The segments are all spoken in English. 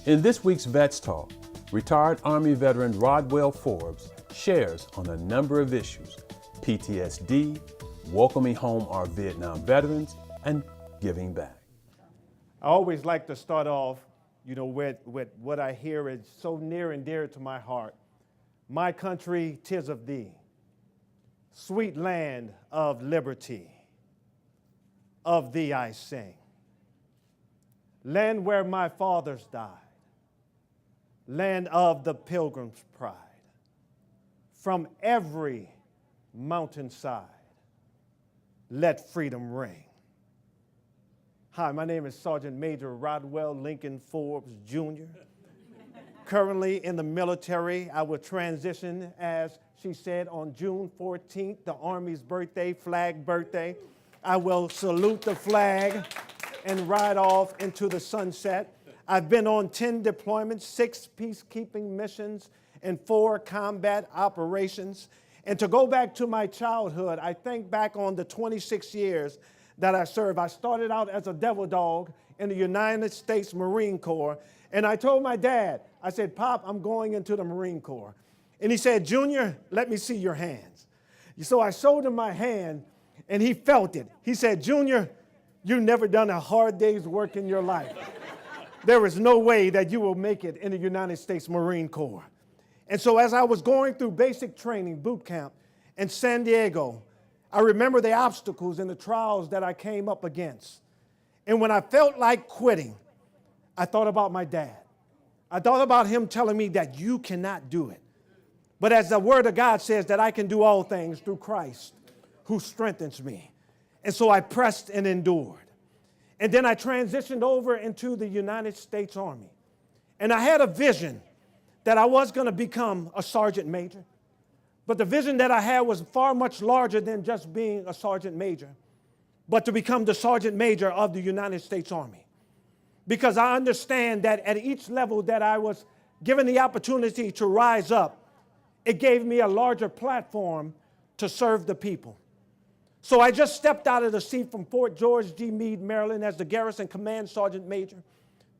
In this week's Vets Talk, retired Army veteran Rodwell Forbes shares on a number of issues: PTSD, welcoming home our Vietnam veterans, and giving back. I always like to start off, with what I hear is so near and dear to my heart. My country, 'tis of thee, sweet land of liberty, of thee I sing. Land where my fathers died, land of the pilgrim's pride. From every mountainside, let freedom ring. Hi, my name is Sergeant Major Rodwell Lincoln Forbes, Jr. Currently in the military. I will transition, as she said, on June 14th, the Army's birthday, flag birthday. I will salute the flag and ride off into the sunset. I've been on 10 deployments, 6 peacekeeping missions, and 4 combat operations. And to go back to my childhood, I think back on the 26 years that I served. I started out as a devil dog in the United States Marine Corps. And I told my dad, I said, "Pop, I'm going into the Marine Corps." And he said, "Junior, let me see your hands." So I showed him my hand, and he felt it. He said, "Junior, you've never done a hard day's work in your life. There is no way that you will make it in the United States Marine Corps." And so as I was going through basic training, boot camp in San Diego, I remember the obstacles and the trials that I came up against. And when I felt like quitting, I thought about my dad. I thought about him telling me that you cannot do it. But as the Word of God says, that I can do all things through Christ who strengthens me. And so I pressed and endured. And then I transitioned over into the United States Army. And I had a vision that I was going to become a sergeant major. But the vision that I had was far much larger than just being a sergeant major, but to become the sergeant major of the United States Army. Because I understand that at each level that I was given the opportunity to rise up, it gave me a larger platform to serve the people. So I just stepped out of the seat from Fort George G. Meade, Maryland, as the Garrison Command Sergeant Major.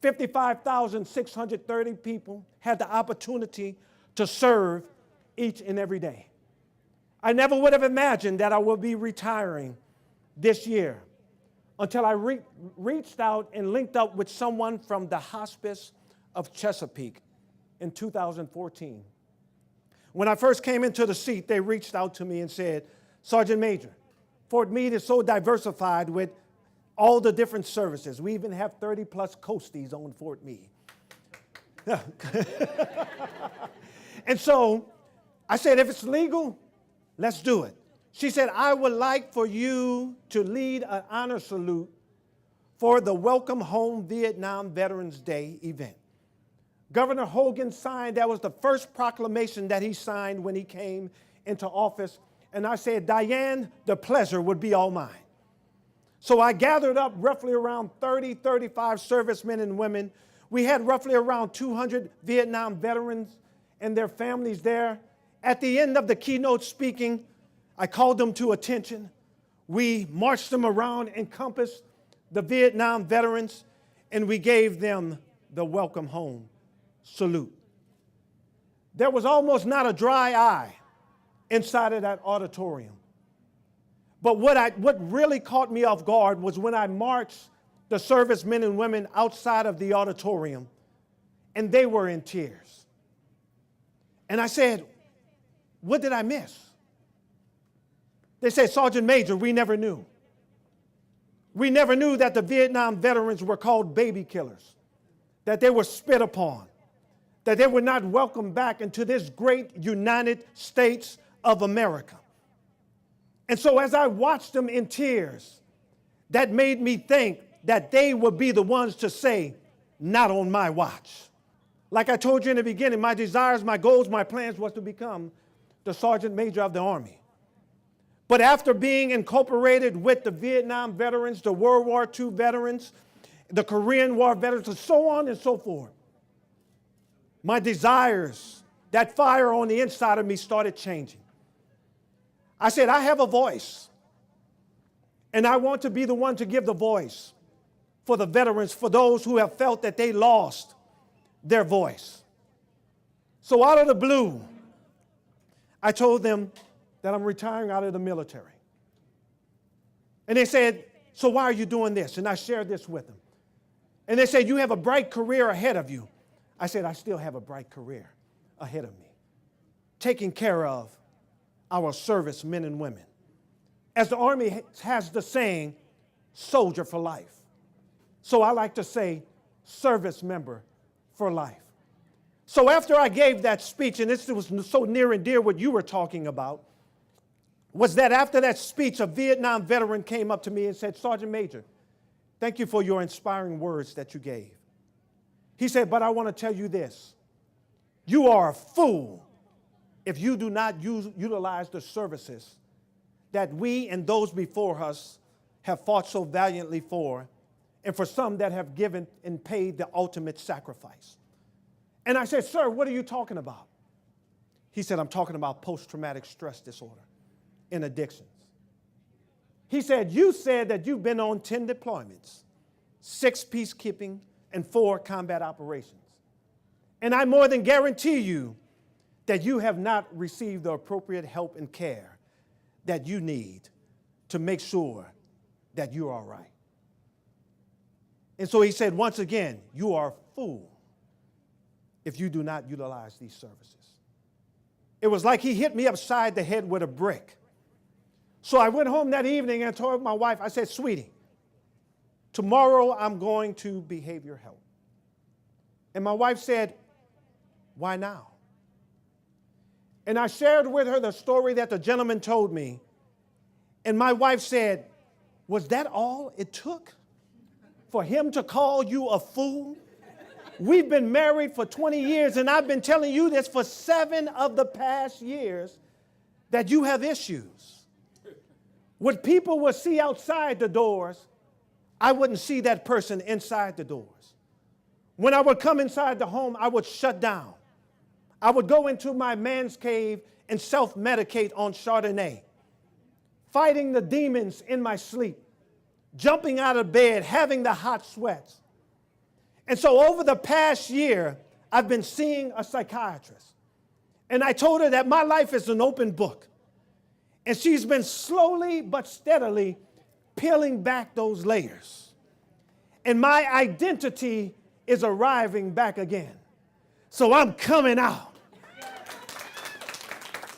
55,630 people had the opportunity to serve each and every day. I never would have imagined that I would be retiring this year until I reached out and linked up with someone from the Hospice of Chesapeake in 2014. When I first came into the seat, they reached out to me and said, "Sergeant Major, Fort Meade is so diversified with all the different services. We even have 30-plus coasties on Fort Meade." And so I said, "If it's legal, let's do it." She said, "I would like for you to lead an honor salute for the Welcome Home Vietnam Veterans Day event." Governor Hogan signed, that was the first proclamation that he signed when he came into office. And I said, "Diane, the pleasure would be all mine." So I gathered up roughly around 35 servicemen and women. We had roughly around 200 Vietnam veterans and their families there. At the end of the keynote speaking, I called them to attention. We marched them around, encompassed the Vietnam veterans, and we gave them the welcome home salute. There was almost not a dry eye inside of that auditorium. But what really caught me off guard was when I marched the servicemen and women outside of the auditorium, and they were in tears. And I said, "What did I miss?" They said, "Sergeant Major, we never knew. We never knew that the Vietnam veterans were called baby killers, that they were spit upon, that they were not welcomed back into this great United States of America." And so as I watched them in tears, that made me think that they would be the ones to say, "Not on my watch." Like I told you in the beginning, my desires, my goals, my plans was to become the Sergeant Major of the Army. But after being incorporated with the Vietnam veterans, the World War II veterans, the Korean War veterans, and so on and so forth, my desires, that fire on the inside of me started changing. I said, I have a voice, and I want to be the one to give the voice for the veterans, for those who have felt that they lost their voice. So out of the blue, I told them that I'm retiring out of the military. And they said, so why are you doing this? And I shared this with them. And they said, you have a bright career ahead of you. I said, I still have a bright career ahead of me, taking care of our servicemen and women. As the Army has the saying, soldier for life. So I like to say, service member for life. So after I gave that speech, and this was so near and dear what you were talking about, was that after that speech, a Vietnam veteran came up to me and said, Sergeant Major, thank you for your inspiring words that you gave. He said, but I want to tell you this. You are a fool if you do not utilize the services that we and those before us have fought so valiantly for, and for some that have given and paid the ultimate sacrifice. And I said, sir, what are you talking about? He said, I'm talking about post-traumatic stress disorder and addictions. He said, you said that you've been on 10 deployments, 6 peacekeeping, and 4 combat operations. And I more than guarantee you that you have not received the appropriate help and care that you need to make sure that you're all right. And so he said, once again, you are a fool if you do not utilize these services. It was like he hit me upside the head with a brick. So I went home that evening and told my wife, I said, sweetie, tomorrow I'm going to behavioral health. And my wife said, why now? And I shared with her the story that the gentleman told me. And my wife said, was that all it took for him to call you a fool? We've been married for 20 years, and I've been telling you this for 7 of the past years, that you have issues. What people would see outside the doors, I wouldn't see that person inside the doors. When I would come inside the home, I would shut down. I would go into my man's cave and self-medicate on Chardonnay, fighting the demons in my sleep, jumping out of bed, having the hot sweats. And so over the past year, I've been seeing a psychiatrist. And I told her that my life is an open book. And she's been slowly but steadily peeling back those layers. And my identity is arriving back again. So I'm coming out.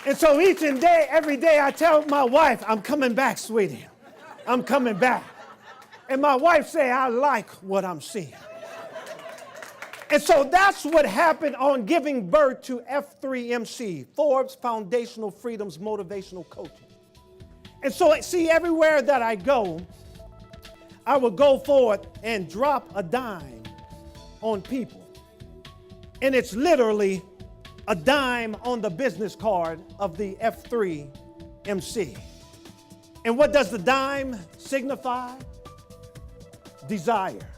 And so each and every day I tell my wife, I'm coming back, sweetie. I'm coming back. And my wife say, I like what I'm seeing. And so that's what happened on giving birth to F3MC, Forbes Foundational Freedoms Motivational Coaching. And so, see, everywhere that I go, I will go forward and drop a dime on people. And it's literally a dime on the business card of the F3MC. And what does the dime signify? Desire,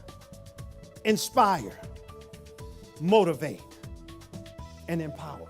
inspire, motivate, and empower.